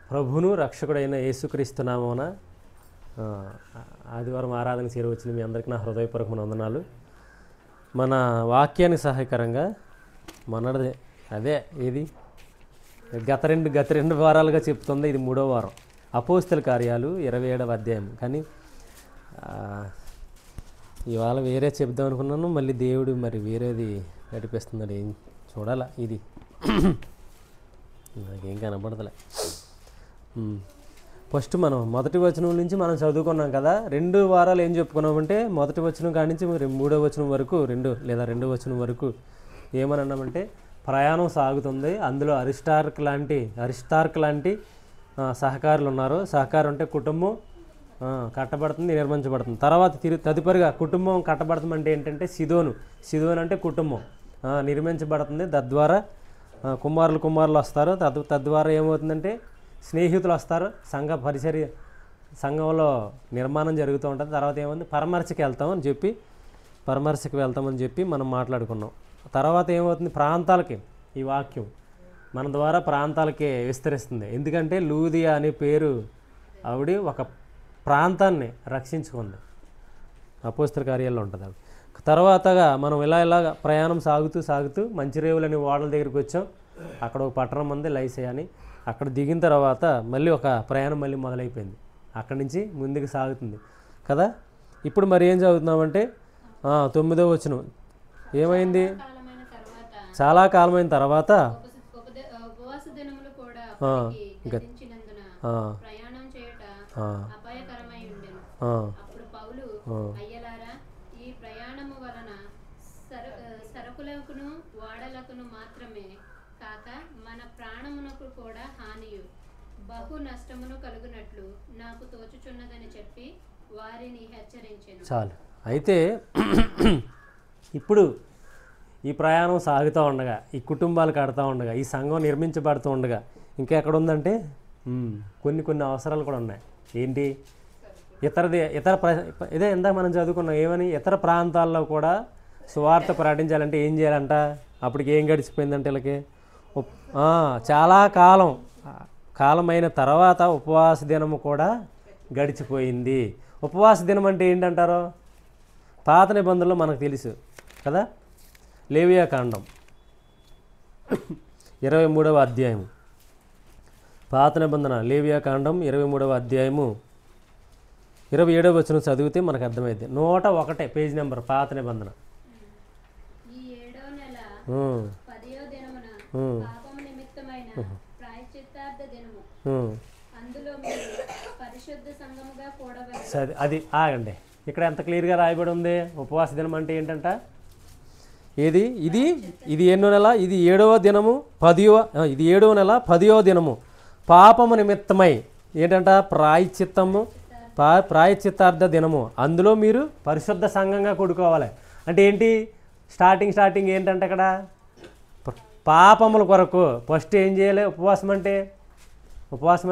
ప్రభువును రక్షకుడైన యేసుక్రీస్తు నామమున ఆదివారం ఆరాధన చేరవచ్చిన మీ అందరికీ నా హృదయపూర్వకమైన వందనాలు. మన వాక్యానికి సహాయకరంగా మొన్నటిదే అదే ఇది గత రెండు వారాలుగా చెప్తుంది. ఇది 3వ వారం. అపోస్తల కార్యాలు 27వ అధ్యాయం. కానీ ఇవాళ వేరే చెప్దాం అనుకున్నాను, మళ్ళీ దేవుడు మరి వేరేది నడిపిస్తున్నాడు. ఏం చూడాలా, ఇది నాకేం కనపడతలే. ఫస్ట్ మనం మొదటి వచనం నుంచి మనం చదువుకున్నాం కదా. 2 వారాలు ఏం చెప్పుకున్నామంటే మొదటి వచనం కాడి నుంచి 3వ వచనం వరకు 2వ వచనం వరకు ఏమని అన్నామంటే ప్రయాణం సాగుతుంది. అందులో అరిస్టార్క్ లాంటి సహకారులు ఉన్నారు. సహకారం అంటే కుటుంబం కట్టబడుతుంది, నిర్మించబడుతుంది. తర్వాత తదుపరిగా కుటుంబం కట్టబడుతుంది అంటే ఏంటంటే సిదోను అంటే కుటుంబం నిర్మించబడుతుంది. తద్వారా కుమారులు వస్తారు. తద్వారా ఏమవుతుందంటే స్నేహితులు వస్తారు. సంఘంలో నిర్మాణం జరుగుతూ ఉంటుంది. తర్వాత ఏముంది, పరామర్శకి వెళ్తామని చెప్పి మనం మాట్లాడుకున్నాం. తర్వాత ఏమవుతుంది, ప్రాంతాలకి ఈ వాక్యం మన ద్వారా ప్రాంతాలకి విస్తరిస్తుంది. ఎందుకంటే లూదియా అనే పేరు ఆవిడ ఒక ప్రాంతాన్ని రక్షించుకుంది. అపోస్తల కార్యాల్లో ఉంటుంది ఆవిడ. తర్వాతగా మనం ఇలా ప్రయాణం సాగుతూ మంచిరేవులు అనే ఓడల దగ్గరికి వచ్చాం. అక్కడ ఒక పట్టణం ఉంది లైసే అని. అక్కడ దిగిన తర్వాత మళ్ళీ ఒక ప్రయాణం మళ్ళీ మొదలైపోయింది. అక్కడి నుంచి ముందుకు సాగుతుంది కదా. ఇప్పుడు మరి ఏం చదువుతున్నామంటే 9వ వచనం ఏమైంది, చాలా కాలమైన తర్వాత చాలు. అయితే ఇప్పుడు ఈ ప్రయాణం సాగుతూ ఉండగా, ఈ కుటుంబాలు కడుతూ ఉండగా, ఈ సంఘం నిర్మించబడుతూ ఉండగా ఇంకా ఎక్కడ ఉందంటే కొన్ని అవసరాలు కూడా ఉన్నాయి. ఏంటి, ఇదే ఇందాక మనం చదువుకున్నాం. ఏమని, ఇతర ప్రాంతాల్లో కూడా సువార్త ప్రకటించాలంటే ఏం చేయాలంట. అప్పటికి ఏం గడిచిపోయిందంటే వీళ్ళకి చాలా కాలమైన తర్వాత ఉపవాస దినము కూడా గడిచిపోయింది. ఉపవాస దినం అంటే ఏంటంటారో పాత నిబంధనలో మనకు తెలుసు కదా. లేవియా కాండం 23వ అధ్యాయము, పాత నిబంధన లేవియా కాండం 23వ అధ్యాయము 27వ వచనం చదివితే మనకు అర్థమైంది. 101 పేజ్ నెంబర్ పాత నిబంధన. సరే, అది ఆగండి. ఇక్కడ ఎంత క్లియర్గా రాయబడి ఉంది. ఉపవాస దినం అంటే ఏంటంట, ఇది ఎన్నో నెల, ఇది 7వ దినము, ఇది 7వ నెల 10వ దినము పాపము నిమిత్తమై ఏంటంట ప్రాయశ్చిత్తార్థ దినము. అందులో మీరు పరిశుద్ధ సంఘంగా కూడుకోవాలి. అంటే ఏంటి, స్టార్టింగ్ ఏంటంటే అక్కడ పాపముల కొరకు ఫస్ట్ ఏం చేయాలి. ఉపవాసం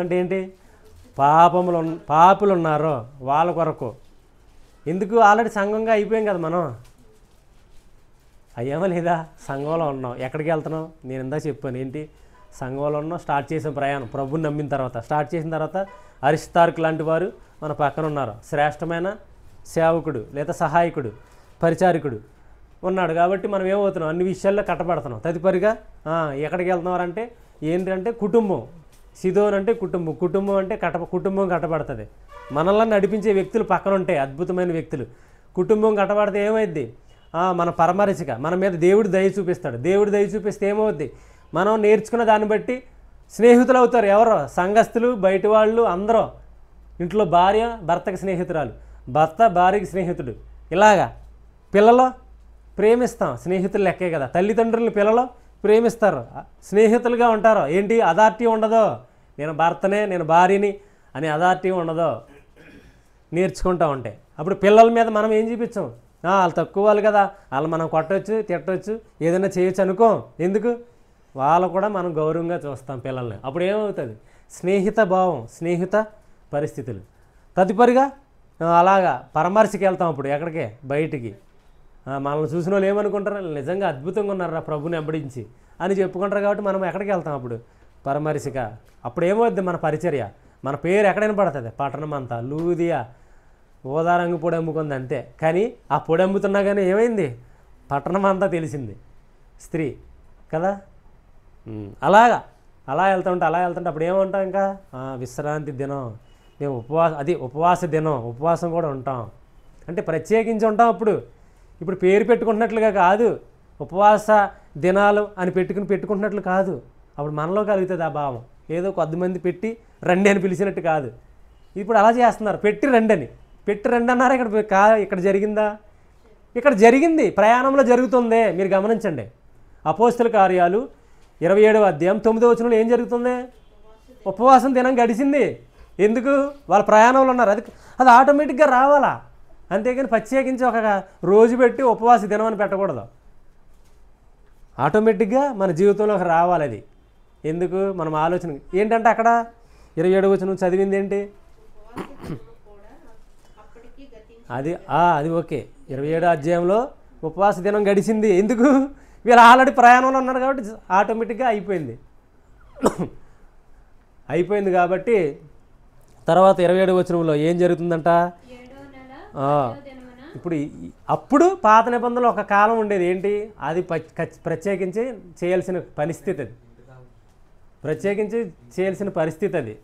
అంటే ఏంటి, పాపులు ఉన్నారో వాళ్ళ కొరకు. ఎందుకు, ఆల్రెడీ సంఘంగా అయిపోయాం కదా మనం. అయ్యామా లేదా, సంఘంలో ఉన్నాం. ఎక్కడికి వెళ్తున్నాం, నేను ఇందాక చెప్పాను. ఏంటి, సంఘంలో ఉన్నాం. స్టార్ట్ చేసిన ప్రయాణం ప్రభుని నమ్మిన తర్వాత స్టార్ట్ చేసిన తర్వాత అరిస్టార్క్ లాంటి వారు మన పక్కన ఉన్నారు. శ్రేష్టమైన సేవకుడు లేదా సహాయకుడు, పరిచారకుడు ఉన్నాడు. కాబట్టి మనం ఏమవుతున్నాం, అన్ని విషయాల్లో కట్టబడుతున్నాం. తదుపరిగా ఎక్కడికి వెళ్తున్నారంటే ఏంటంటే కుటుంబం. సిదోన్ అంటే కుటుంబం అంటే కుటుంబం కట్టబడుతుంది. మనల్ని నడిపించే వ్యక్తులు పక్కన ఉంటాయి, అద్భుతమైన వ్యక్తులు. కుటుంబం కట్టబడితే ఏమైద్ది, మన పరమరిచిక మన మీద దేవుడు దయ చూపిస్తాడు. దేవుడు దయ చూపిస్తే ఏమవుద్ది, మనం నేర్చుకున్న దాన్ని బట్టి స్నేహితులు అవుతారు. ఎవరో సంఘస్థులు, బయట వాళ్ళు అందరూ. ఇంట్లో భార్య భర్తకి స్నేహితురాలు, భర్త భార్యకి స్నేహితుడు. ఇలాగా పిల్లలు ప్రేమిస్తాం, స్నేహితులు లెక్కే కదా. తల్లిదండ్రులను పిల్లలు ప్రేమిస్తారు, స్నేహితులుగా ఉంటారు. ఏంటి, అథారిటీ ఉండదో, నేను భర్తనే నేను భార్యని అనే అథారిటీ ఉండదో, నేర్చుకుంటూ ఉంటాయి. అప్పుడు పిల్లల మీద మనం ఏం చూపించాం, వాళ్ళు తక్కువ వాళ్ళు కదా, వాళ్ళు మనం కొట్టవచ్చు, తిట్టవచ్చు, ఏదైనా చేయొచ్చు అనుకో. ఎందుకు, వాళ్ళు కూడా మనం గౌరవంగా చూస్తాం పిల్లల్ని. అప్పుడు ఏమవుతుంది, స్నేహిత భావం, స్నేహిత పరిస్థితులు. తదుపరిగా అలాగా పరామర్శకి వెళ్తాం. అప్పుడు ఎక్కడికి, బయటికి. మనల్ని చూసిన వాళ్ళు ఏమనుకుంటారు, నిజంగా అద్భుతంగా ఉన్నారా ప్రభుని వెంబడించి అని చెప్పుకుంటారు. కాబట్టి మనం ఎక్కడికి వెళ్తాం, అప్పుడు పరమరిసిక. అప్పుడు ఏమవుద్ది మన పరిచర్య, మన పేరు ఎక్కడైనా పడుతుంది. పట్టణం అంతా లూదియా ఓదారంగు పొడి అమ్ముకుంది అంతే. కానీ ఆ పొడి అమ్ముతున్నా కానీ ఏమైంది, పట్టణం అంతా తెలిసింది స్త్రీ కదా. అలా వెళ్తుంటే అప్పుడు ఏమంటాం ఇంకా విశ్రాంతి దినం, మేము ఉపవాస దినం, ఉపవాసం కూడా ఉంటాం. అంటే ప్రత్యేకించి ఉంటాం ఇప్పుడు పేరు పెట్టుకుంటున్నట్లుగా కాదు, ఉపవాస దినాలు అని పెట్టుకుంటున్నట్లు కాదు. అప్పుడు మనలో కలుగుతుంది ఆ భావం. ఏదో కొద్దిమంది పెట్టి రండి అని పిలిచినట్టు కాదు. ఇప్పుడు అలా చేస్తున్నారు, పెట్టి రండి అన్నారు. ఇక్కడ జరిగిందా? ఇక్కడ జరిగింది, ప్రయాణంలో జరుగుతుంది. మీరు గమనించండి. అపోస్తల కార్యాలు 27వ అధ్యాయం 9వ వచనంలో ఏం జరుగుతుంది? ఉపవాసం దినం గడిచింది. ఎందుకు? వాళ్ళ ప్రయాణంలో ఉన్నారు. అది ఆటోమేటిక్గా రావాలా, అంతేగాని ప్రత్యేకించి ఒక రోజు పెట్టి ఉపవాస దినం అని పెట్టకూడదు. ఆటోమేటిక్గా మన జీవితంలోకి రావాలి అది. ఎందుకు? మనం ఆలోచన ఏంటంటే అక్కడ 27వ వచనం చదివింది ఏంటి? అది ఓకే. 27వ అధ్యాయంలో ఉపవాస దినం గడిచింది. ఎందుకు? వీళ్ళు ఆల్రెడీ ప్రయాణంలో ఉన్నారు కాబట్టి ఆటోమేటిక్గా అయిపోయింది కాబట్టి తర్వాత 27వ వచనంలో ఏం జరుగుతుందంట? అప్పుడు పాత నిబంధనలో ఒక కాలం ఉండేది. ఏంటి అది? ప్రత్యేకించి చేయాల్సిన పరిస్థితి అది.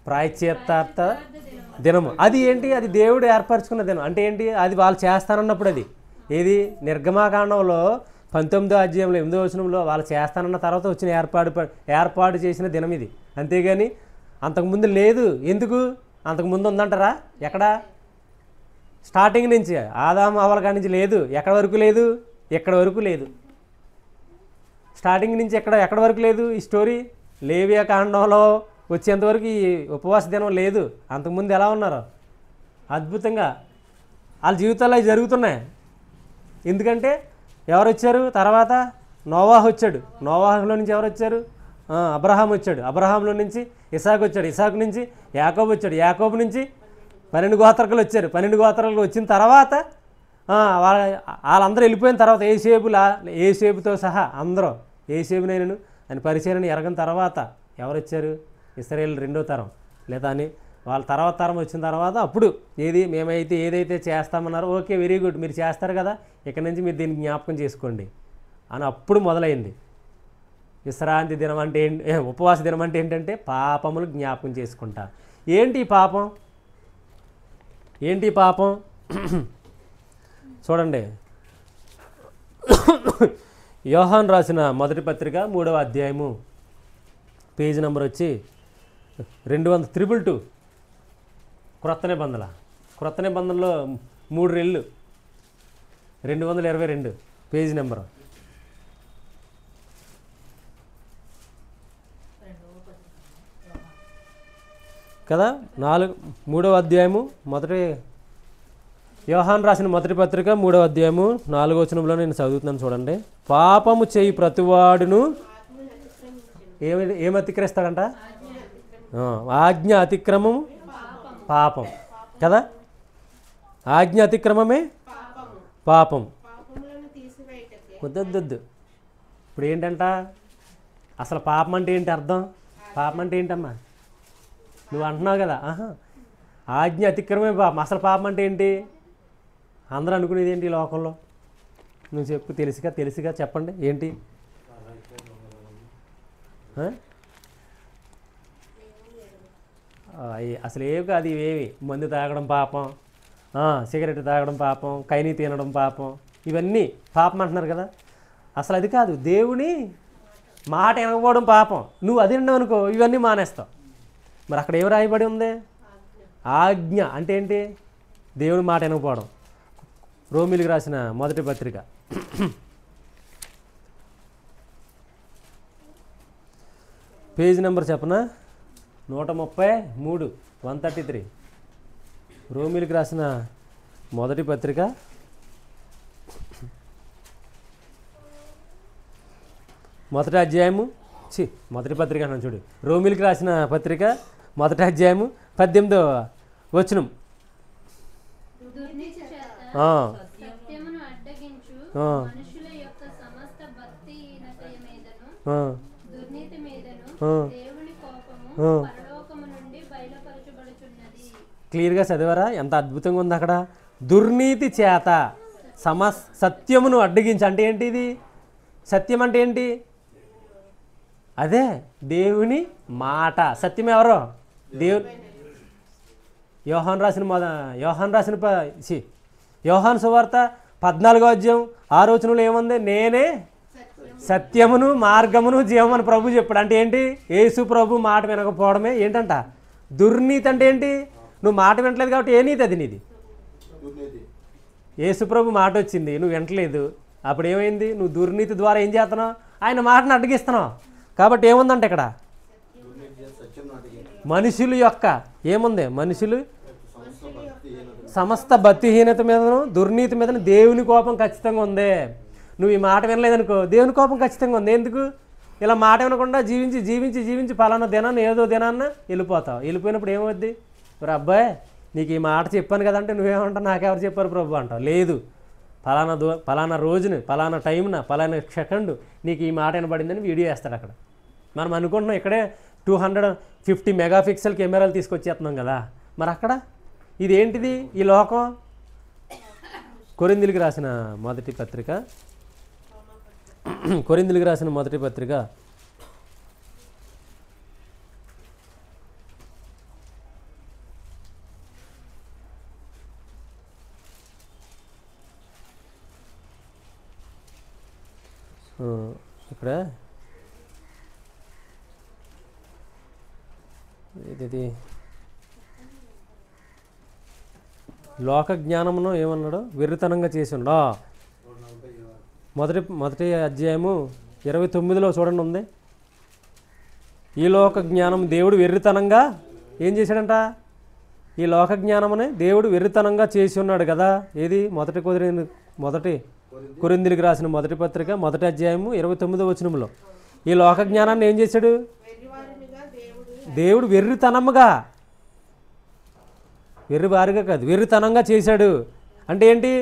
ప్రాయశ్చిత్తార్థ దినము. అది ఏంటి? అది దేవుడు ఏర్పరచుకున్న దినం. అంటే ఏంటి? అది వాళ్ళు చేస్తానన్నప్పుడు. అది ఏది? నిర్గమాకాండంలో 19వ అధ్యాయంలో 8వ వచనంలో వాళ్ళు చేస్తానన్న తర్వాత వచ్చిన ఏర్పాటు చేసిన దినం ఇది. అంతేగాని అంతకుముందు లేదు. ఎందుకు? అంతకుముందు ఉందంటారా? ఎక్కడ? స్టార్టింగ్ నుంచి ఆదాము హవ్వల కాడి నుంచి లేదు. ఎక్కడ వరకు లేదు? ఎక్కడ వరకు లేదు. స్టార్టింగ్ నుంచి ఎక్కడ వరకు లేదు ఈ స్టోరీ. లేవియా కాండంలో వచ్చేంతవరకు ఈ ఉపవాస దినం లేదు. అంతకుముందు ఎలా ఉన్నారు? అద్భుతంగా వాళ్ళ జీవితాల్లో అవి జరుగుతున్నాయి. ఎందుకంటే ఎవరు వచ్చారు తర్వాత? నోవాహు వచ్చాడు. నోవాహులో నుంచి ఎవరు వచ్చారు? అబ్రహాం వచ్చాడు. అబ్రహాంలో నుంచి ఇసాకు వచ్చాడు. ఇసాకు నుంచి యాకోబు వచ్చాడు. యాకోబు నుంచి 12 గోత్రకులు వచ్చారు. 12 గోత్రకులు వచ్చిన తర్వాత వాళ్ళందరూ వెళ్ళిపోయిన తర్వాత ఏసేబుతో సహా అందరూ ఏసేబునైనను అని పరిచయను ఎరగని తర్వాత ఎవరు వచ్చారు? ఇశ్రాయేలు 2వ తరం. లేదా అని వాళ్ళ తర్వాత తరం వచ్చిన తర్వాత అప్పుడు మేమైతే ఏదైతే చేస్తామన్నారో ఓకే వెరీ గుడ్, మీరు చేస్తారు కదా, ఇక్కడ నుంచి మీరు దీన్ని జ్ఞాపకం చేసుకోండి అని అప్పుడు మొదలైంది. విశ్రాంతి దినం అంటే ఉపవాస దినం అంటే ఏంటంటే పాపములు జ్ఞాపకం చేసుకుంటా. ఏంటి పాపం? చూడండి, యోహాను రాసిన మొదటి పత్రిక 3వ అధ్యాయము పేజీ నెంబర్ వచ్చి 222. క్రొత్త నిబంధనలో 3 రెళ్ళు 222 పేజీ నెంబరు. కదా 3వ అధ్యాయము యోహాను రాసిన మొదటి పత్రిక 3వ అధ్యాయము 4వ వచనంలో నేను చదువుతున్నాను చూడండి. పాపము చేయి ప్రతివాడును ఏమి అతిక్రమిస్తాడంట? ఆజ్ఞ అతిక్రమము పాపం కదా. ఆజ్ఞ అతిక్రమమే పాపం. వద్దొద్దు. ఇప్పుడు ఏంటంట అసలు పాపం అంటే ఏంటి అర్థం? పాపం అంటే ఏంటమ్మా? నువ్వు అంటున్నావు కదా ఆజ్ఞ అతిక్రమే పాపం. అసలు పాపం అంటే ఏంటి? అందరూ అనుకునేది ఏంటి ఈ లోకంలో? నువ్వు చెప్పు, తెలుసుగా చెప్పండి ఏంటి? అసలు ఏవి కాదు ఇవేవి. మందు తాగడం పాపం, సిగరెట్ తాగడం పాపం, కైనీ తినడం పాపం, ఇవన్నీ పాపం అంటున్నారు కదా. అసలు అది కాదు. దేవుని మాట వినకపోవడం పాపం. నువ్వు అది విన్నావు అనుకో ఇవన్నీ మానేస్తావు. మరి అక్కడ ఏమి రాయబడి ఉంది? ఆజ్ఞ అంటే ఏంటి? దేవుని మాట వినకపోవడం. రోమిలికి రాసిన మొదటి పత్రిక పేజ్ నెంబర్ చెప్పనా? 133 133. రోమిలికి రాసిన మొదటి పత్రిక మొదటి అధ్యాయము మొదటి పత్రిక అన్నాను చూడు. రోమిలికి రాసిన పత్రిక మొదటి అధ్యాయము 18వ వచనం. ఆ, సత్యమును అడ్డగించు ఆ, మనుషుల యొక్క సమస్త భక్తిహీనత మీదను ఆ, దుర్నీతి మీదను ఆ, దేవుని కోపము ఆ. పరలోకము నుండి బయలుపరచబడుచున్నది. క్లియర్గా చదివారా? ఎంత అద్భుతంగా ఉంది అక్కడ. దుర్నీతి చేత సత్యమును అడ్డగించి అంటే ఏంటి ఇది? సత్యం అంటే ఏంటి? అదే దేవుని మాట. సత్యం ఎవరో? యోహాను సువార్త 14వ అధ్యాయం 6వ వచనంలో ఏముంది? నేనే సత్యమును మార్గమును జీవమని ప్రభు చెప్పాడు. అంటే ఏంటి? యేసు ప్రభు మాట వినకపోవడమే ఏంటంట? దుర్నీతి. అంటే ఏంటి? నువ్వు మాట వినట్లేదు కాబట్టి ఏ నీతి అది? నీది. యేసు ప్రభు మాట వచ్చింది, నువ్వు వినట్లేదు, అప్పుడు ఏమైంది? నువ్వు దుర్నీతి ద్వారా ఏం చేస్తున్నావు? ఆయన మాటను అడ్డగిస్తున్నావు. కాబట్టి ఏముందంటే ఇక్కడ మనుషులు యొక్క ఏముంది? మనుషులు సమస్త భక్తిహీనత మీదను దుర్నీతి మీదను దేవుని కోపం ఖచ్చితంగా ఉంది. నువ్వు ఈ మాట వినలేదనుకో, దేవుని కోపం ఖచ్చితంగా ఉంది. ఎందుకు? ఇలా మాట వినకుండా జీవించి జీవించి జీవించి పలానా దినాన్ని ఏదో దినాన్న వెళ్ళిపోతావు. వెళ్ళిపోయినప్పుడు ఏమవుద్ది? మరి అబ్బాయి నీకు ఈ మాట చెప్పాను కదంటే నువ్వేమంటావు? నాకెవరు చెప్పారు ప్రభు అంటావు. లేదు, పలానా రోజున పలానా టైంన పలానా సెకండ్ నీకు ఈ మాట వినబడిందని వీడియో వేస్తాడు అక్కడ. మనం అనుకుంటున్నాం ఇక్కడే 250 మెగాపిక్సెల్ కెమెరాలు తీసుకొచ్చేస్తున్నాం కదా, మరి అక్కడ ఇదేంటిది? ఈ లోకం. కొరింథీయులకు రాసిన మొదటి పత్రిక, కొరింథీయులకు రాసిన మొదటి పత్రిక 10 ఇక్కడ ఇది లోక జ్ఞానమును ఏమన్నాడు? వెర్రితనంగా చేసి ఉండో. మొదటి అధ్యాయము 29లో చూడండి ఉంది. ఈ లోక జ్ఞానం దేవుడు వెర్రితనంగా ఏం చేశాడంట? ఈ లోక జ్ఞానమునే దేవుడు వెర్రితనంగా చేసి ఉన్నాడు కదా. ఏది? మొదటి కొరింథీయులకు రాసిన మొదటి పత్రిక మొదటి అధ్యాయము 29వ వచనంలో ఈ లోక జ్ఞానాన్ని ఏం చేశాడు? దేవుడు వెర్రితనముగా, వెర్రివారిగా కాదు వెర్రితనంగా చేశాడు. అంటే ఏంటి?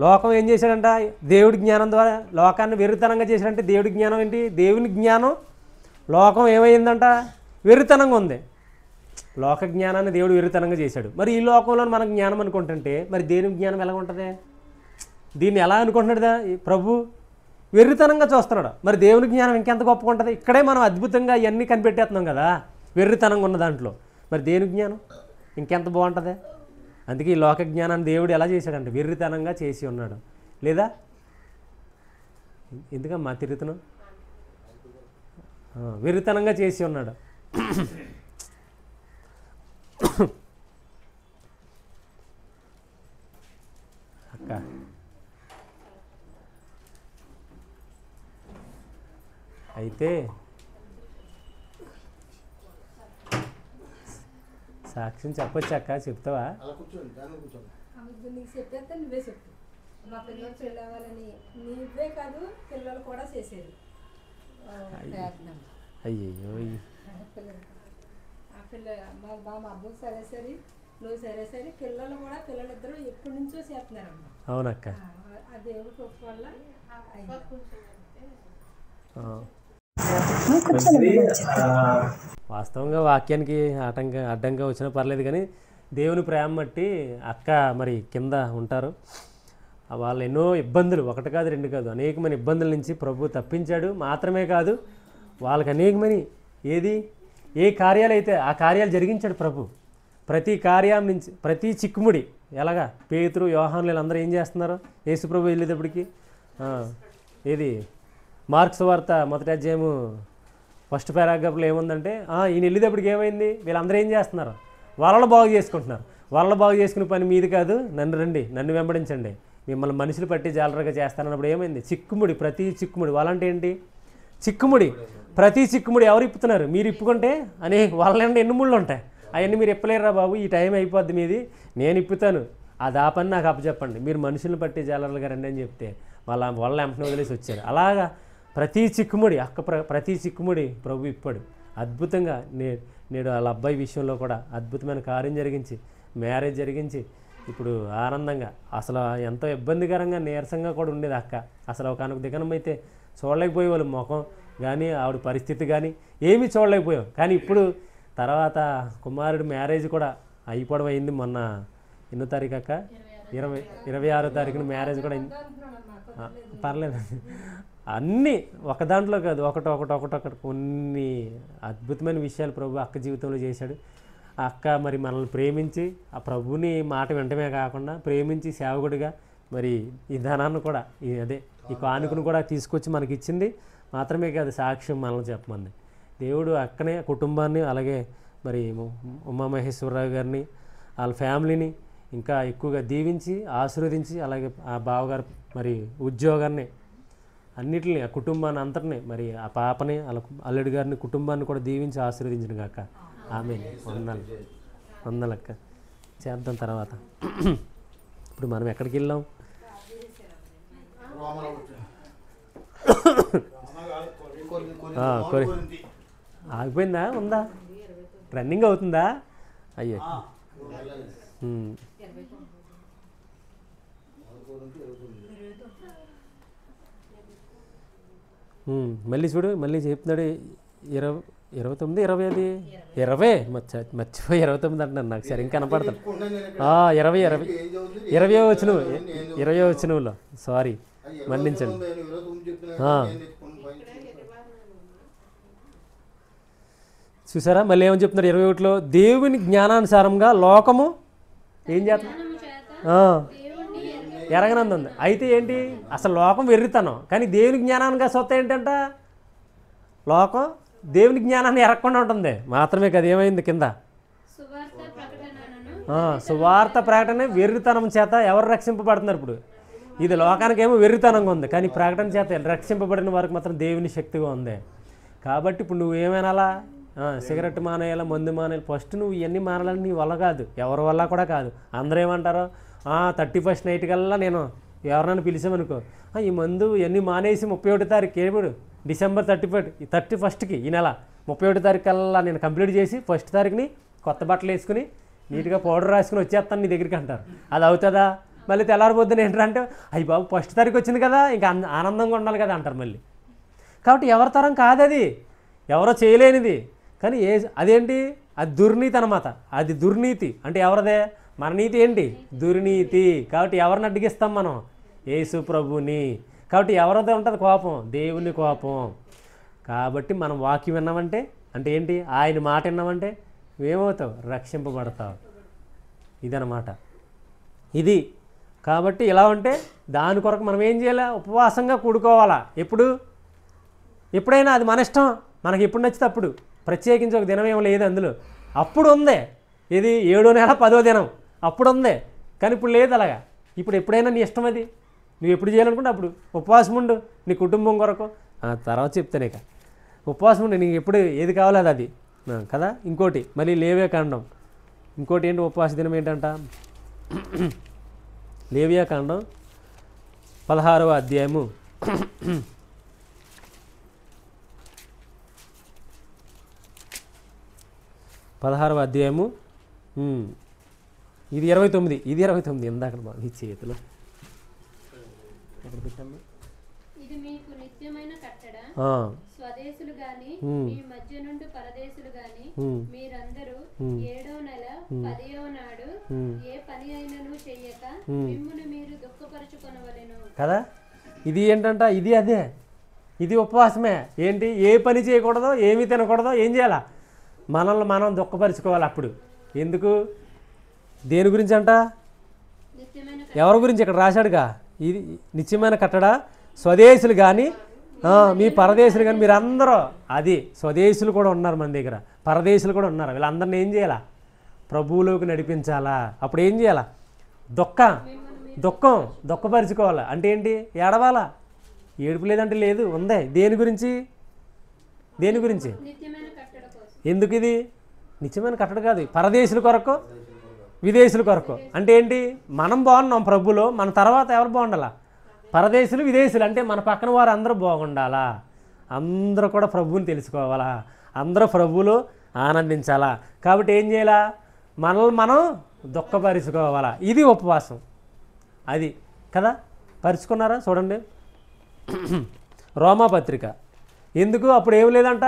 లోకం ఏం చేశాడంట? దేవుడి జ్ఞానం ద్వారా లోకాన్ని వెర్రితనంగా చేశాడంటే దేవుడి జ్ఞానం ఏంటి? దేవుని జ్ఞానం. లోకం ఏమైందంట? వెర్రితనంగా ఉంది. లోక జ్ఞానాన్ని దేవుడు వెర్రితనంగా చేశాడు. మరి ఈ లోకంలో మనకు జ్ఞానం అనుకుంటుంటే మరి దేవుని జ్ఞానం ఎలా ఉంటుంది? దీన్ని ఎలా అనుకుంటున్నాడు ప్రభు? వెర్రితనంగా చూస్తున్నాడు. మరి దేవుని జ్ఞానం ఇంకెంత గొప్పగా ఉంటుంది? ఇక్కడే మనం అద్భుతంగా ఇవన్నీ కనిపెట్టేస్తున్నాం కదా వెర్రితనంగా ఉన్న దాంట్లో. మరి దేవుని జ్ఞానం ఇంకెంత బాగుంటుంది? అందుకే ఈ లోక జ్ఞానాన్ని దేవుడు ఎలా చేశాడంటే వెర్రితనంగా చేసి ఉన్నాడు. లేదా ఎందుకమ్మా తిరుగుతున్నావు? వెర్రితనంగా చేసి ఉన్నాడు. అక్క అయితే సాక్ష్యం చెప్పొచ్చు అక్క, చెప్తావా? నీకు చెప్పేస్తే నువ్వే చెప్పు. మా పిల్లలు చెల్లవాలని నీవే కాదు పిల్లలు కూడా చేసేది. అయ్యయ్యో, ఆ పిల్ల మా అబ్బాయి సరే సరే నువ్వు సరే సరే పిల్లలు కూడా పిల్లలిద్దరూ ఎప్పటి నుంచో చేస్తున్నారమ్మా. అవునక్క. ఆ దేవుడి కృప వల్ల వాస్తవంగా వాక్యానికి అడ్డంగా వచ్చినా పర్లేదు, కానీ దేవుని ప్రేమ బట్టి అక్క మరి కింద ఉంటారు. వాళ్ళు ఎన్నో ఇబ్బందులు, ఒకటి కాదు రెండు కాదు, అనేకమైన ఇబ్బందుల నుంచి ప్రభు తప్పించాడు. మాత్రమే కాదు, వాళ్ళకి అనేకమైన ఏ కార్యాలు అయితే ఆ కార్యాలు జరిగించాడు ప్రభు. ప్రతి కార్యం నుంచి ప్రతి చిక్కుముడి ఎలాగా పేతురు యోహాను వీళ్ళందరూ ఏం చేస్తున్నారు? యేసు ప్రభు వెళ్ళేటప్పటికి మార్క్స్ వార్త మొదటి అధ్యాయము ఫస్ట్ పారాగ్రాఫ్లో ఏముందంటే ఈయన వెళ్ళేటప్పటికి ఏమైంది? వీళ్ళందరూ ఏం చేస్తున్నారు? వాళ్ళని బాగు చేసుకుంటున్నారు. వాళ్ళని బాగు చేసుకునే పని మీది కాదు, నన్ను రండి, నన్ను వెంబడించండి, మిమ్మల్ని మనుషులు పట్టి జాలరగా చేస్తానన్నప్పుడు ఏమైంది? చిక్కుముడి, ప్రతి చిక్కుముడి. వాళ్ళంటే ఏంటి? చిక్కుముడి. ప్రతి చిక్కుముడి ఎవరు ఇప్పుతున్నారు? మీరు ఇప్పుకుంటే వాళ్ళంటే ఎన్ని ముళ్ళు ఉంటాయి, అవన్నీ మీరు ఇప్పలేరురా బాబు, ఈ టైం అయిపోద్ది మీది, నేను ఇప్పుతాను, అది ఆ పని నాకు అప్పచెప్పండి, మీరు మనుషులను పట్టి జాలర్లుగా రండి అని చెప్తే వాళ్ళ వెంటనే వదిలేసి వచ్చారు. అలాగా ప్రతి చిక్కుముడి ప్రతి చిక్కుముడి ప్రభు ఇప్పాడు. అద్భుతంగా నేడు వాళ్ళ అబ్బాయి విషయంలో కూడా అద్భుతమైన కార్యం జరిగించి మ్యారేజ్ జరిగించి ఇప్పుడు ఆనందంగా అసలు ఎంతో ఇబ్బందికరంగా నీరసంగా కూడా ఉండేది అక్క. అసలు ఒక దిగనం అయితే చూడలేకపోయేవాళ్ళు ముఖం కానీ ఆవిడ పరిస్థితి కానీ ఏమీ చూడలేకపోయాం. కానీ ఇప్పుడు తర్వాత కుమారుడి మ్యారేజ్ కూడా అయిపోవడం అయింది. మొన్న ఎన్నో తారీఖు అక్క? 26వ తారీఖున మ్యారేజ్ కూడా అయింది. పర్లేదు, అన్నీ ఒక దాంట్లో కాదు, ఒకటి కొన్ని అద్భుతమైన విషయాలు ప్రభు అక్క జీవితంలో చేశాడు. ఆ అక్క మరి మనల్ని ప్రేమించి ఆ ప్రభుని మాట వెంటనే కాకుండా ప్రేమించి సేవకుడిగా మరి ఈ ధనాన్ని కూడా ఈ కానుకను కూడా తీసుకొచ్చి మనకి ఇచ్చింది. మాత్రమే కాదు, సాక్ష్యం మనల్ని చెప్పమంది. దేవుడు అక్కనే కుటుంబాన్ని, అలాగే మరి ఉమామహేశ్వరరావు గారిని, వాళ్ళ ఫ్యామిలీని ఇంకా ఎక్కువగా దీవించి ఆశీర్వదించి, అలాగే ఆ బావగారు మరి ఉద్యోగాన్ని అన్నిటిని, ఆ కుటుంబాన్ని అంతటిని, మరి ఆ పాపని, వాళ్ళ అల్లుడి గారిని, కుటుంబాన్ని కూడా దీవించి ఆశీర్వదించిన కాక. ఆమె వందలక్క చేద్దాం. తర్వాత ఇప్పుడు మనం ఎక్కడికి వెళ్ళాం? ఆగిపోయిందా? ఉందా? రన్నింగ్ అవుతుందా? అయ్యో, మళ్ళీ చూడు, మళ్ళీ చెప్తున్నాడు 29, 20 మర్చిపోయి 29 అంటున్నాను. నాకు సరే ఇంకా కనపడతాను. 20 వచ్చినవులో సారీ, మన్నించండి. చూసారా మళ్ళీ ఏమని చెప్తున్నారు 21లో? దేవుని జ్ఞానానుసారంగా లోకము ఏం చేస్తుంది? ఎరగనంది ఉంది. అయితే ఏంటి అసలు లోకం వెర్రితనం, కానీ దేవుని జ్ఞానానికి సొత్త ఏంటంట? లోకం దేవుని జ్ఞానాన్ని ఎరగకుండా ఉంటుంది. మాత్రమే కదా ఏమైంది కింద? సువార్త ప్రకటన వెర్రితనం చేత ఎవరు రక్షింపబడుతున్నారు? ఇప్పుడు ఇది లోకానికి ఏమో వెర్రితనంగా ఉంది, కానీ ప్రకటన చేత రక్షింపబడిన వారికి మాత్రం దేవుని శక్తిగా ఉంది. కాబట్టి ఇప్పుడు నువ్వు ఏమైనా సిగరెట్ మానేయాలా, మందు మానేయాలి, ఫస్ట్ నువ్వు ఇవన్నీ మానాలని నీ వల్ల కాదు, ఎవరి వల్ల కూడా కాదు. అందరూ ఏమంటారో 31st నైట్ కల్లా నేను ఎవరినైనా పిలిచామనుకో, ఈ మందు ఇవన్నీ మానేసి 31వ తారీఖు ఏడు డిసెంబర్ 31కి ఈ నెల 31వ తారీఖు కల్లా నేను కంప్లీట్ చేసి 1st తారీఖుని కొత్త బట్టలు వేసుకుని నీట్గా పౌడర్ రాసుకుని వచ్చేస్తాను నీ దగ్గరికి అంటారు. అది అవుతుందా? మళ్ళీ తెల్లారిపోద్దున ఏంటంటే అయ్యి బాబు 1st తారీఖు వచ్చింది కదా, ఇంకా ఆనందంగా ఉండాలి కదా అంటారు మళ్ళీ. కాబట్టి ఎవరి తరం కాదు అది, ఎవరో చేయలేనిది. కానీ అదేంటి? అది దుర్నీతి అన్నమాట. అది దుర్నీతి అంటే ఎవరిదే? మన నీతి ఏంటి? దుర్నీతి. కాబట్టి ఎవరిని అడ్డగిస్తాం మనం? యేసు ప్రభుని. కాబట్టి ఎవరితో ఉంటుంది కోపం? దేవుని కోపం. కాబట్టి మనం వాక్యం విన్నామంటే అంటే ఏంటి? ఆయన మాట విన్నామంటే ఏమవుతావు? రక్షింపబడతావు. ఇదన్నమాట ఇది. కాబట్టి ఇలా ఉంటే దాని కొరకు మనం ఏం చేయాలి? ఉపవాసంగా కూడుకోవాలా. ఎప్పుడైనా అది మన ఇష్టం, మనకి ఎప్పుడు నచ్చితే అప్పుడు. ప్రత్యేకించి ఒక దినం ఏమో లేదు అందులో. అప్పుడు ఉందే, ఇది 7వ నెల 10వ దినం అప్పుడు ఉందే, కానీ ఇప్పుడు లేదు అలాగా. ఇప్పుడు ఎప్పుడైనా నీ ఇష్టం, అది నువ్వు ఎప్పుడు చేయాలనుకుంటే అప్పుడు ఉపవాసం ఉండు నీ కుటుంబం కొరకు. తర్వాత చెప్తానే ఇక ఉపవాసం ఉండు, నీకు ఎప్పుడు ఏది కావాలో అది కదా. ఇంకోటి మళ్ళీ లేవే కాండం, ఇంకోటి ఏంటి ఉపవాస దినం ఏంటంట? లేవియా కాండం 16వ అధ్యాయము 16వ అధ్యాయము ఇది 29 ఇందాక ఈ చేతిలో ఎక్కడ పెట్టాము? ఇది మీకు నిత్యమైన కట్టడ, స్వదేశులు గాని మీ మధ్య నుండి పరదేశులు గాని మీరందరూ 7వ నెల 10వ నాడు ఏ పని అయినను చెయ్యక మిమ్మును మీరు దుఃఖపరచుకొనవలెను కదా. ఇది ఏంటంట? ఇది అదే, ఇది ఉపవాసమే. ఏంటి? ఏ పని చేయకూడదో, ఏమి తినకూడదో, ఏం చేయాలా? మనల్ని మనం దుఃఖపరుచుకోవాలి. అప్పుడు ఎందుకు? దేని గురించి అంట? ఎవరి గురించి? ఇక్కడ రాశాడుగా, ఇది నిత్యమైన కట్టడ, స్వదేశులు కానీ మీ పరదేశులు కానీ మీరందరూ. అది స్వదేశులు కూడా ఉన్నారు మన దగ్గర, పరదేశులు కూడా ఉన్నారు. వీళ్ళందరినీ ఏం చేయాలా? ప్రభువులోకి నడిపించాలా. అప్పుడు ఏం చేయాలా? దుఃఖపరుచుకోవాలా. అంటే ఏంటి? ఏడవాలా. ఏడుపు లేదంటే లేదు, ఉందే. దేని గురించి? ఎందుకు? ఇది నిత్యమైన కట్టడ కాదు, పరదేశుల కొరకు, విదేశీయుల కొరకు. అంటే ఏంటి? మనం బాగున్నాం ప్రభులో, మన తర్వాత ఎవరు బాగుండాలా? పరదేశులు, విదేశీయులు. అంటే మన పక్కన వారు అందరూ బాగుండాలా, అందరూ కూడా ప్రభువుని తెలుసుకోవాలా, అందరూ ప్రభువులో ఆనందించాలా. కాబట్టి ఏం చేయాలా? మనల్ని మనం దుఃఖపరుచుకోవాలా, ఇది ఉపవాసం. అది కదా, పరుచుకున్నారా చూడండి. రోమాపత్రిక ఎందుకు అప్పుడు ఏం లేదంట,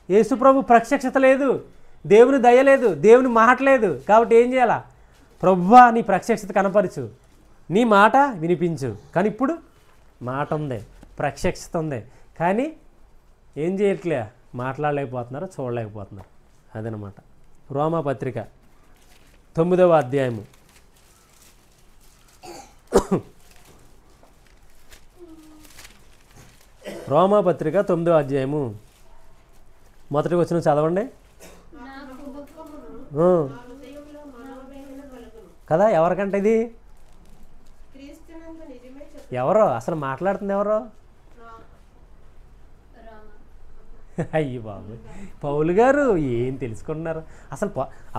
యేసుప్రభు ప్రత్యక్షత లేదు, దేవుని దయ లేదు, దేవుని మాట లేదు. కాబట్టి ఏం చేయాలా, ప్రభువా నీ ప్రత్యక్షత కనపరచు, నీ మాట వినిపించు. కానీ ఇప్పుడు మాట ఉంది, ప్రత్యక్షత ఉంది, కానీ ఏం చేయట్లే, మాట్లాడలేకపోతున్నారు, చూడలేకపోతున్నారు. అదనమాట. రోమాపత్రిక 9వ అధ్యాయము రోమాపత్రిక 9వ అధ్యాయము మొదటి వచనం చదవండి. కదా, ఎవరికంటే ఇది, ఎవరో అసలు మాట్లాడుతుంది ఎవరో, అయ్యి బాబు పౌలు గారు ఏం తెలుసుకుంటున్నారు అసలు.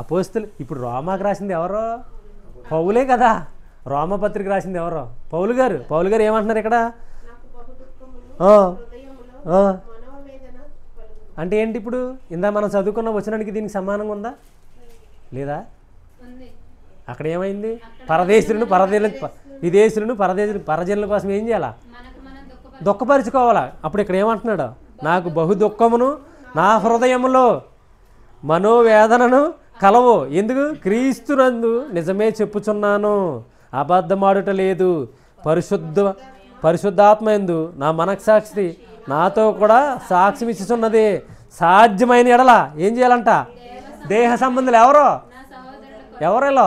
అపోస్తులు ఇప్పుడు రోమాకు రాసింది ఎవరో, పౌలే కదా. రోమపత్రిక రాసింది ఎవరో, పౌలు గారు. పౌలు గారు ఏమంటున్నారు ఇక్కడ, అంటే ఏంటి ఇప్పుడు, ఇందా మనం చదువుకున్న వచనానికి దీనికి సమానంగా ఉందా లేదా? అక్కడ ఏమైంది, విదేశీయులను పరజనుల కోసం ఏం చేయాలా, దుఃఖపరుచుకోవాలా. అప్పుడు ఇక్కడ ఏమంటున్నాడు, నాకు బహు దుఃఖమును నా హృదయములో మనోవేదనను కలవు. ఎందుకు, క్రీస్తునందు నిజమే చెప్పుచున్నాను, అబద్ధమాడుట లేదు, పరిశుద్ధాత్మయందు నా మనస్సాక్షి నాతో కూడా సాక్ష్యం ఇచ్చుచున్నది. సాధ్యమైన ఎడల ఏం చేయాలంట, దేహ సంబంధులు ఎవరెలో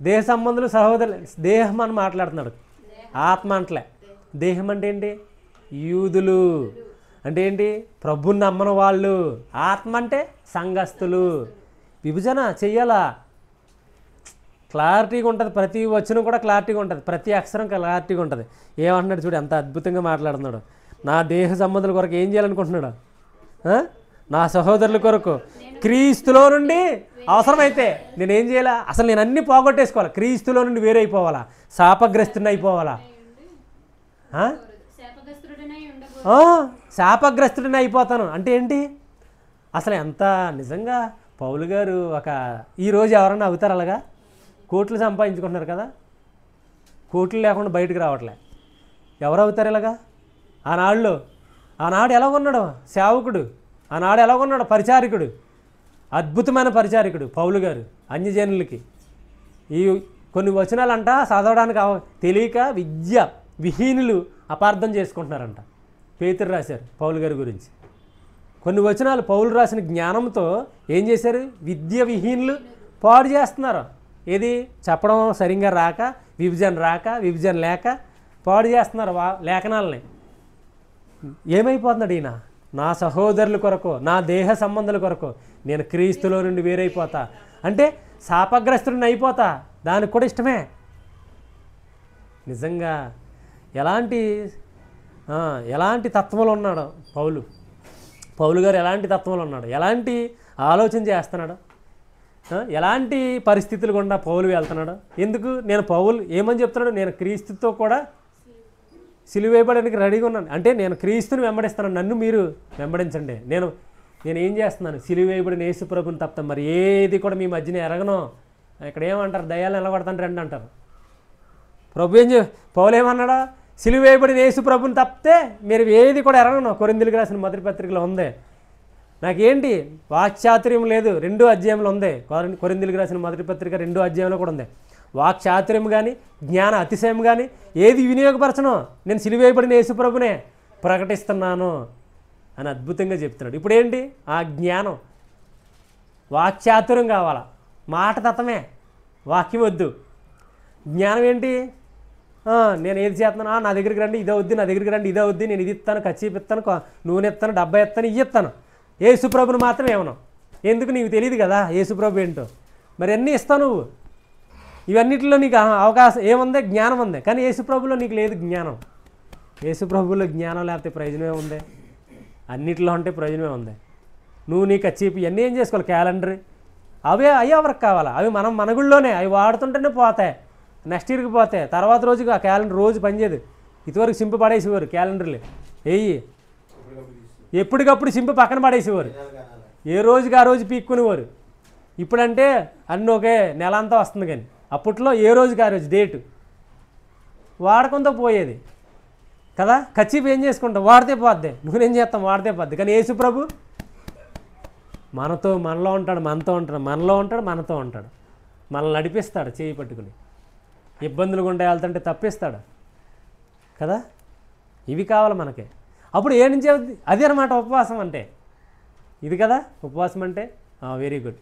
దేహ సంబంధులు సహోదరులు. దేహం అని మాట్లాడుతున్నాడు, ఆత్మ అంటలే. దేహం అంటే ఏంటి, యూదులు అంటే ఏంటి, ప్రభుని నమ్మని వాళ్ళు. ఆత్మ అంటే సంఘస్థులు. విభజన చెయ్యాలా, క్లారిటీగా ఉంటుంది. ప్రతి వచనం కూడా క్లారిటీగా ఉంటుంది, ప్రతి అక్షరం క్లారిటీగా ఉంటుంది. ఏమంటున్నాడు చూడు, ఎంత అద్భుతంగా మాట్లాడుతున్నాడు. నా దేహ సంబంధుల కొరకు ఏం చేయాలనుకుంటున్నాడు, నా సహోదరుల కొరకు క్రీస్తులో నుండి అవసరమైతే నేనేం చేయాలా, అసలు నేను అన్నీ పోగొట్టేసుకోవాలా, క్రీస్తులో నుండి వేరైపోవాలా, శాపగ్రస్తుని అయిపోవాలా, శాపగ్రస్తుడిని అయిపోతాను. అంటే ఏంటి అసలు, ఎంత నిజంగా పౌలు గారు ఈరోజు ఎవరన్నా అవుతారు అలాగా, కోట్లు సంపాదించుకుంటున్నారు కదా, కోట్లు లేకుండా బయటకు రావట్లే, ఎవరు అవుతారు ఇలాగా? ఆనాడు ఎలాగొన్నాడు సేవకుడు, ఆనాడు ఎలాగొన్నాడు పరిచారికుడు, అద్భుతమైన పరిచారికుడు పౌలు గారు. అన్యజనులకి ఈ కొన్ని వచనాలంట చదవడానికి తెలియక విహీనులు అపార్థం చేసుకుంటున్నారంట. పేతురు రాశారు పౌలు గారి గురించి కొన్ని వచనాలు. పౌలు రాసిన జ్ఞానంతో ఏం చేశారు, విహీనులు పాడు చేస్తున్నారు. ఏది చెప్పడం సరిగ్గా రాక, విభజన లేక పాడు చేస్తున్నారు లేఖనాలని. ఏమైపోతున్నాడు ఈయన, నా సహోదరుల కొరకు, నా దేహ సంబంధాల కొరకు నేను క్రీస్తులో నుండి వేరైపోతా అంటే శాపగ్రస్తుడిని అయిపోతా, దానికి కూడా ఇష్టమే. నిజంగా ఎలాంటి తత్వంలో ఉన్నాడు పౌలు గారు, ఎలాంటి తత్వంలో ఉన్నాడు, ఎలాంటి ఆలోచన చేస్తున్నాడు, ఎలాంటి పరిస్థితులు గుండా పౌలు వెళ్తున్నాడు. ఎందుకు, నేను పౌలు ఏమని చెప్తున్నాడు, నేను క్రీస్తుతో కూడా సిలువ వేయబడడానికి రెడీగా ఉన్నాను. అంటే నేను క్రీస్తుని వెంబడిస్తాను, నన్ను మీరు వెంబడించండి. నేను ఏం చేస్తున్నాను, సిలువ వేయబడిన యేసు ప్రభుని తప్ప మరి ఏది కూడా మీ మధ్యన ఎరగను. ఇక్కడ ఏమంటారు, దయ్యాలు నిలబడతాను రండి అంటారు. ప్రభు పౌలు ఏమన్నాడా, సిలువ వేయబడిన యేసు ప్రభుని తప్పితే మీరు ఏది కూడా ఎరగను. కొరింథీయులకు రాసిన మొదటి పత్రికలో ఉంది. నాకేంటి వాక్చాతుర్యం లేదు, 2వ అధ్యాయంలో ఉంది. కొరింథీయులకు రాసిన మొదటి పత్రిక 2వ అధ్యాయంలో కూడా ఉంది. వాక్చాతుర్యం కానీ జ్ఞాన అతిశయం కానీ ఏది వినియోగపరచను, నేను సిలువ వేయబడిన యేసు ప్రభునే ప్రకటిస్తున్నాను అని అద్భుతంగా చెప్తున్నాడు. ఇప్పుడు ఏంటి, ఆ జ్ఞానం వాక్చాతుర్యం కావాలా, మాట తత్వమే, వాక్యం వద్దు. జ్ఞానం ఏంటి, నేను ఏది చేస్తున్నాను, నా దగ్గరికి రండి ఇదే వద్దు, నా దగ్గరికి రండి ఇదే వద్దు, నేను ఇది ఇస్తాను, కచ్చీపు ఇస్తాను, నూనె ఇస్తాను, డబ్బా ఇస్తాను, ఇవి ఇస్తాను. యేసుప్రభుని మాత్రం ఏమన్నావు, ఎందుకు నీకు తెలియదు కదా యేసుప్రభు ఏంటో, మరి అన్నీ ఇస్తావు నువ్వు. ఇవన్నిటిలో నీకు అవకాశం ఏముంది, జ్ఞానం ఉంది, కానీ యేసుప్రభులో నీకు లేదు జ్ఞానం. యేసుప్రభులో జ్ఞానం లేకపోతే ప్రయోజనమే ఉంది, అన్నిటిలో ఉంటే ప్రయోజనమే ఉంది. నువ్వు నీ కచ్చీపు ఇవన్నీ ఏం చేసుకోవాలి, క్యాలెండర్ అవే ఎవరికి కావాలా, అవి మన గుళ్ళోనే అవి వాడుతుంటేనే పోతాయి, నెక్స్ట్ ఇయర్కి పోతాయి. తర్వాత రోజుకి ఆ క్యాలెండర్ రోజు పనిచేయదు. ఇదివరకు సింపు పడేసేవారు క్యాలెండర్లు, ఎప్పటికప్పుడు సింపు పక్కన పడేసేవారు, ఏ రోజుకి ఆ రోజు పీక్కునేవారు. ఇప్పుడంటే అన్నీ ఒకే నెల అంతా వస్తుంది, కానీ అప్పట్లో ఏ రోజుకి ఆ రోజు డేటు వాడకంతో పోయేది కదా. కచ్చిపు ఏం చేసుకుంటాం, వాడితే పోద్ది. నువ్వేం చేస్తాం, వాడితే పోద్ది. కానీ యేసు ప్రభు మనలో ఉంటాడు, మనతో ఉంటాడు. మనల్ని నడిపిస్తాడు చేయి పట్టుకుని. ఇబ్బందులు గుండా వెళ్తుంటే తప్పిస్తాడు కదా. ఇవి కావాలి మనకి. అప్పుడు ఏ నుంచి అవుద్ది, అది అన్నమాట ఉపవాసం అంటే. ఇది కదా ఉపవాసం అంటే. Very good.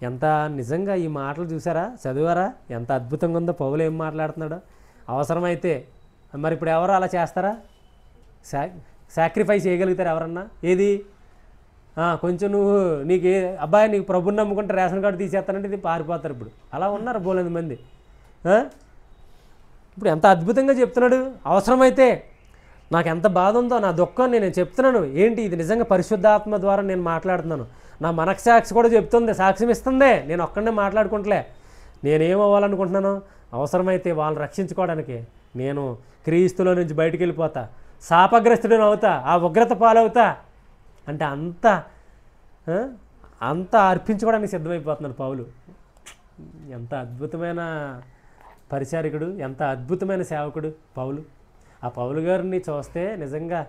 ఎంత నిజంగా ఈ మాటలు చూసారా, చదివారా, ఎంత అద్భుతంగా ఉందో. పౌలు ఏం మాట్లాడుతున్నాడో. అవసరమైతే మరి ఇప్పుడు ఎవరు అలా చేస్తారా, సాక్రిఫైస్ చేయగలుగుతారు ఎవరన్నా? ఏది కొంచెం నీకు అబ్బాయి నీకు ప్రభుని నమ్ముకుంటే రేషన్ కార్డు తీసేస్తానంటే ఇది పారిపోతారు. ఇప్పుడు అలా ఉన్నారు బోలెంది మంది. ఇప్పుడు ఎంత అద్భుతంగా చెప్తున్నాడు. అవసరమైతే నాకు ఎంత బాధ ఉందో, నా దుఃఖం నేను చెప్తున్నాను. ఏంటి ఇది నిజంగా పరిశుద్ధాత్మ ద్వారా నేను మాట్లాడుతున్నాను. నా మనస్సాక్షి కూడా చెప్తుంది, సాక్ష్యం ఇస్తుంది. నేను ఒక్కడే మాట్లాడుకుంటలే. నేనేమవ్వాలనుకుంటున్నాను, అవసరమైతే వాళ్ళని రక్షించుకోవడానికి నేను క్రీస్తులో నుంచి బయటికి వెళ్ళిపోతా, శాపగ్రస్తుడిని అవుతా, ఆ ఉగ్రత పాలవుతా అంటే అంత అర్పించుకోవడానికి సిద్ధమైపోతున్నాడు పౌలు. ఎంత అద్భుతమైన పరిచారికుడు, ఎంత అద్భుతమైన సేవకుడు పౌలు. ఆ పౌలు గారిని చూస్తే నిజంగా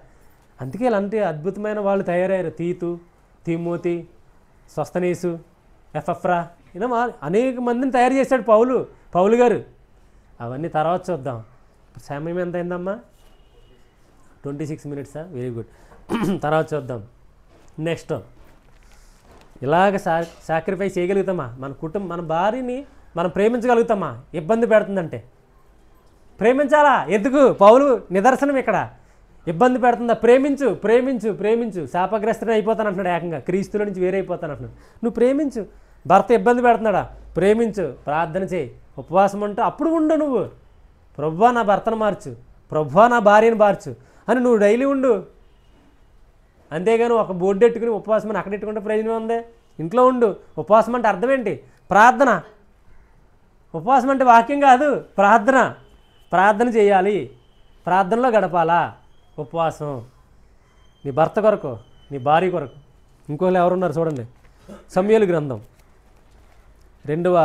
అందుకే ఇలాంటి అద్భుతమైన వాళ్ళు తయారయ్యారు. తీతు, తిమోతి, స్వస్తనీసు, ఎఫ్రా, ఇలా అనేక మందిని తయారు చేశాడు పౌలు గారు. అవన్నీ తర్వాత చూద్దాం. సమయం ఎంత అయిందమ్మా? 26 minutes. Very good. తర్వాత చూద్దాం. నెక్స్ట్ ఇలాగ సాక్రిఫైస్ చేయగలుగుతామా? మన కుటుంబం, మన భార్యని మనం ప్రేమించగలుగుతామా? ఇబ్బంది పెడుతుందంటే ప్రేమించాలా? ఎందుకు? పౌలు నిదర్శనం ఇక్కడ. ఇబ్బంది పెడుతుందా? ప్రేమించు, ప్రేమించు, ప్రేమించు. శాపగ్రస్తుని అయిపోతాను అంటున్నాడు. ఏకంగా క్రీస్తులో నుంచి వేరే అయిపోతాను అంటున్నాడు. నువ్వు ప్రేమించు. భర్త ఇబ్బంది పెడుతున్నాడా? ప్రేమించు, ప్రార్థన చేయి, ఉపవాసం ఉంటూ అప్పుడు ఉండు. నువ్వు ప్రభువా నా భర్తను మార్చు, ప్రభువా నా భార్యను మార్చు అని నువ్వు డైలీ ఉండు. అంతేగాని ఒక బోర్డు ఎట్టుకుని ఉపవాసం అని అక్కడ ఎట్టుకుంటే ప్రయోజనం ఉంది. ఇంట్లో ఉండు. ఉపవాసం అంటే అర్థం ఏంటి? ప్రార్థన. ఉపవాసం అంటే వాక్యం కాదు, ప్రార్థన చేయాలి. ప్రార్థనలో గడపాలా ఉపవాసం. నీ భర్త కొరకు, నీ భార్య కొరకు. ఇంకోళ్ళు ఎవరున్నారు చూడండి. సమూయేలు గ్రంథం 2వ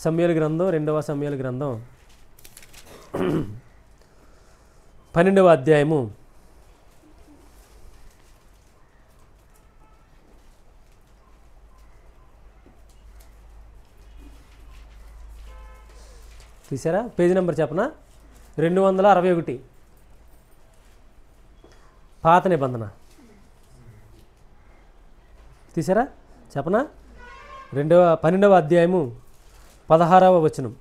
సమూయేలు గ్రంథం 12వ అధ్యాయము 2 పేజీ నెంబర్ చెప్పనా? 261 పాత నిబంధన. తీసారా చెప్పనా? 12వ అధ్యాయము 16వ వచనం.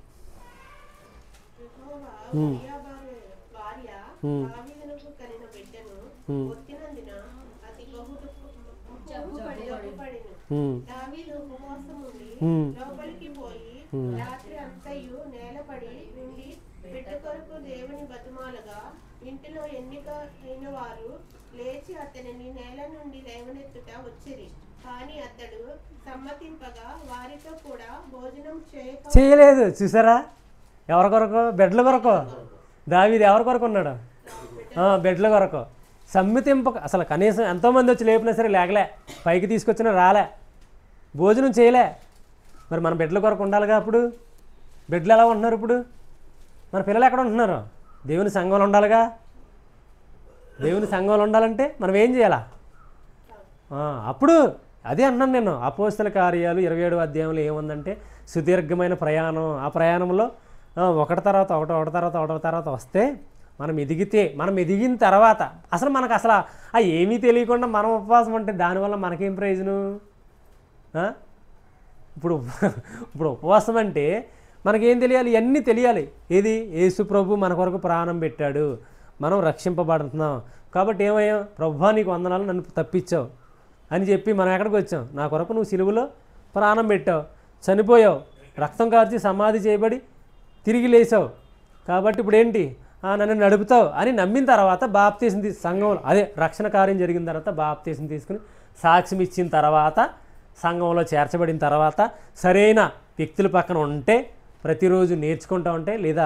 దేవుని బతుమాలగా ఇంటిలో ఎన్నిక అయిన వారు లేచి అతనిని నేల నుండి లేవనెత్తుట వచ్చిరి. కానీ అతడు సమ్మతింపగా వారితో కూడా భోజనం చేయలేదు. చూసారా? ఎవరి కొరకు? బెడ్ల కొరకు. దావీదు ఎవరి కొరకు ఉన్నాడు? బెడ్ల కొరకు. సమ్మతింపక అసలు కనీసం ఎంతోమంది వచ్చి లేపినా సరే లేకలే, పైకి తీసుకొచ్చినా రాలే, భోజనం చేయలే. మరి మన బెడ్ల కొరకు ఉండాలిగా. అప్పుడు బెడ్లు ఎలా ఉంటున్నారు? ఇప్పుడు మన పిల్లలు ఎక్కడ ఉంటున్నారు? దేవుని సంఘంలో ఉండాలిగా. దేవుని సంఘంలో ఉండాలంటే మనం ఏం చేయాలా? అప్పుడు అదే అంటున్నాను నేను. అపోస్తల కార్యాలు 27వ అధ్యాయంలో ఏముందంటే సుదీర్ఘమైన ప్రయాణం. ఆ ప్రయాణంలో ఒకటి తర్వాత వస్తే మనం ఎదిగిన తర్వాత అసలు మనకు ఏమీ తెలియకుండా మనం ఉపవాసం అంటే దానివల్ల మనకేం ప్రయోజనం? ఇప్పుడు ఉపవాసం అంటే మనకేం తెలియాలి? ఇవన్నీ తెలియాలి. ఏది? యేసు ప్రభు మన కొరకు ప్రాణం పెట్టాడు, మనం రక్షింపబడుతున్నాం. కాబట్టి ఏమయ్యాం? ప్రభువా నీకు వందనాలు, నన్ను తప్పించావు అని చెప్పి మనం ఎక్కడికి వచ్చాం? నా కొరకు నువ్వు సిలువలో ప్రాణం పెట్టావు, చనిపోయావు, రక్తం కార్చి సమాధి చేయబడి తిరిగి లేచావు. కాబట్టి ఇప్పుడు ఏంటి? నన్ను నడుపుతావు అని నమ్మిన తర్వాత బాప్తీసం సంఘంలో అదే రక్షణ కార్యం జరిగిన తర్వాత బాప్తీసం తీసుకుని సాక్ష్యం ఇచ్చిన తర్వాత సంఘంలో చేర్చబడిన తర్వాత సరైన వ్యక్తుల పక్కన ఉంటే, ప్రతిరోజు నేర్చుకుంటూ ఉంటే, లేదా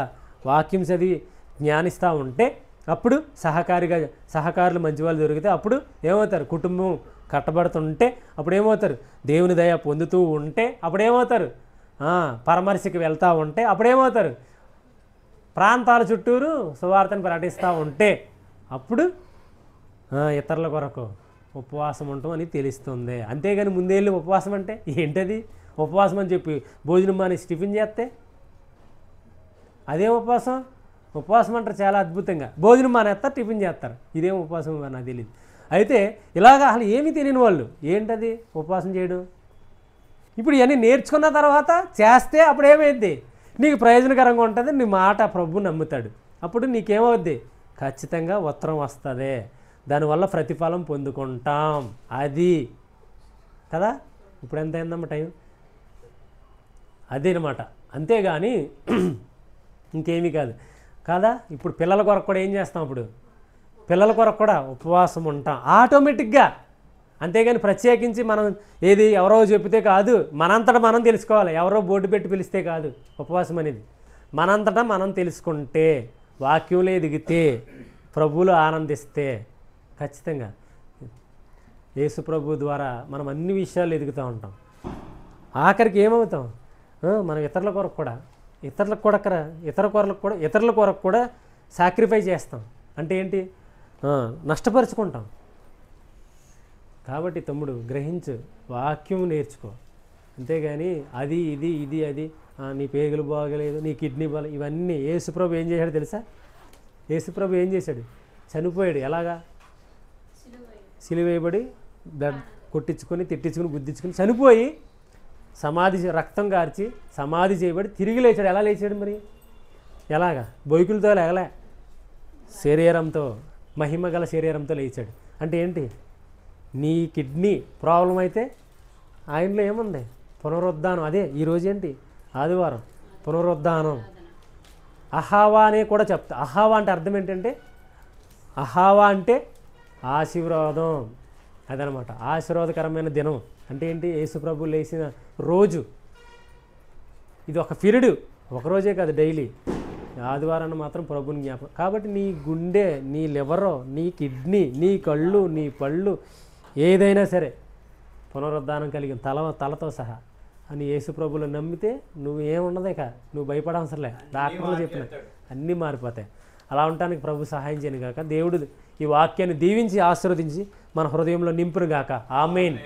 వాక్యం చదివి జ్ఞానిస్తూ ఉంటే, అప్పుడు సహకారులు మంచి వాళ్ళు దొరికితే అప్పుడు ఏమవుతారు? కుటుంబం కట్టబడుతుంటే అప్పుడు ఏమవుతారు? దేవుని దయ పొందుతూ ఉంటే అప్పుడు ఏమవుతారు? పరామర్శకి వెళ్తూ ఉంటే అప్పుడేమవుతారు? ప్రాంతాల చుట్టూరు సువార్తను ప్రకటిస్తూ ఉంటే అప్పుడు ఇతరుల కొరకు ఉపవాసం ఉండటం అని తెలుస్తుంది. అంతేగాని ముందేళ్ళు ఉపవాసం అంటే ఏంటది? ఉపవాసం అని చెప్పి భోజనం మానేసి టిఫిన్ చేస్తే అదేం ఉపవాసం? ఉపవాసం అంటారు చాలా అద్భుతంగా, భోజనం మానేస్తారు, టిఫిన్ చేస్తారు. ఇదేం ఉపవాసం నాకు తెలియదు. అయితే ఇలాగా అసలు ఏమీ తెలియని వాళ్ళు ఏంటది ఉపవాసం చేయడం? ఇప్పుడు ఇవన్నీ నేర్చుకున్న తర్వాత చేస్తే అప్పుడు ఏమైంది? నీకు ప్రయోజనకరంగా ఉంటుంది, నీ మాట ప్రభు నమ్ముతాడు. అప్పుడు నీకేమవుద్ది? ఖచ్చితంగా ఉత్తరం వస్తుంది, దానివల్ల ప్రతిఫలం పొందుకుంటాం. అది కదా. ఇప్పుడు ఎంత అయిందమ్మా టైం? అదేనమాట. అంతేగాని ఇంకేమీ కాదు కదా. ఇప్పుడు పిల్లల కొరకు కూడా ఏం చేస్తాం? ఇప్పుడు పిల్లల కొరకు కూడా ఉపవాసం ఉంటాం ఆటోమేటిక్గా. అంతేగాని ప్రత్యేకించి మనం ఏది ఎవరో చెప్తే కాదు, మనంతటా మనం తెలుసుకోవాలి. ఎవరో బోర్డు పెట్టి పిలిస్తే కాదు ఉపవాసం అనేది. మనంతటా మనం తెలుసుకుంటే, వాక్యంలో ఎదిగితే, ప్రభువులు ఆనందిస్తే ఖచ్చితంగా యేసు ప్రభు ద్వారా మనం అన్ని విషయాలు ఎదుగుతూ ఉంటాం. ఆఖరికి ఏమవుతాం? మనం ఇతరుల కొరకు కూడా ఇతరుల కొరకు కూడా సాక్రిఫైస్ చేస్తాం. అంటే ఏంటి? నష్టపరుచుకుంటాం. కాబట్టి తమ్ముడు గ్రహించు, వాక్యం నేర్చుకో. అంతేగాని అది ఇది నీ పేగులు బాగలేదు, నీ కిడ్నీ బాగలేదు, ఇవన్నీ యేసుప్రభు ఏం చేశాడు తెలుసా? యేసుప్రభు ఏం చేశాడు? చనిపోయాడు. ఎలాగా? సిలువేయబడి కొట్టించుకొని తిట్టించుకొని గుద్దించుకొని చనిపోయి రక్తం కార్చి సమాధి చేయబడి తిరిగి లేచాడు. ఎలా లేచాడు మరి? ఎలాగా? బొయ్కులతో లేగలే, శరీరంతో, మహిమ గల శరీరంతో లేచాడు. అంటే ఏంటి? నీ కిడ్నీ ప్రాబ్లం అయితే ఆయనలో ఏముంది? పునరుద్ధానం. అదే ఈరోజు ఏంటి? ఆదివారం పునరుద్ధానం. అహావా అనే కూడా చెప్తా. అహావా అంటే అర్థం ఏంటంటే, అహావా అంటే ఆశీర్వాదం. అదనమాట, ఆశీర్వాదకరమైన దినం. అంటే ఏంటి? యేసుప్రభు లేచిన రోజు. ఇది ఒక పీరియడ్, ఒకరోజే కాదు, డైలీ. ఆదివారాన్ని మాత్రం ప్రభుని జ్ఞాపకం. కాబట్టి నీ గుండె, నీ లివరు, నీ కిడ్నీ, నీ కళ్ళు, నీ పళ్ళు ఏదైనా సరే పునరుద్ధానం కలిగిన తలతో సహా అని యేసుప్రభులో నమ్మితే నువ్వు ఏమున్నదే ఇక, నువ్వు భయపడవసరలే. డాక్టర్లు చెప్పిన అన్నీ మారిపోతాయి. అలా ఉండటానికి ప్రభు సహాయం చేయను గాక. దేవుడు ఈ వాక్యాన్ని దీవించి ఆశీర్వదించి మన హృదయంలో నింపును గాక. ఆమేన్.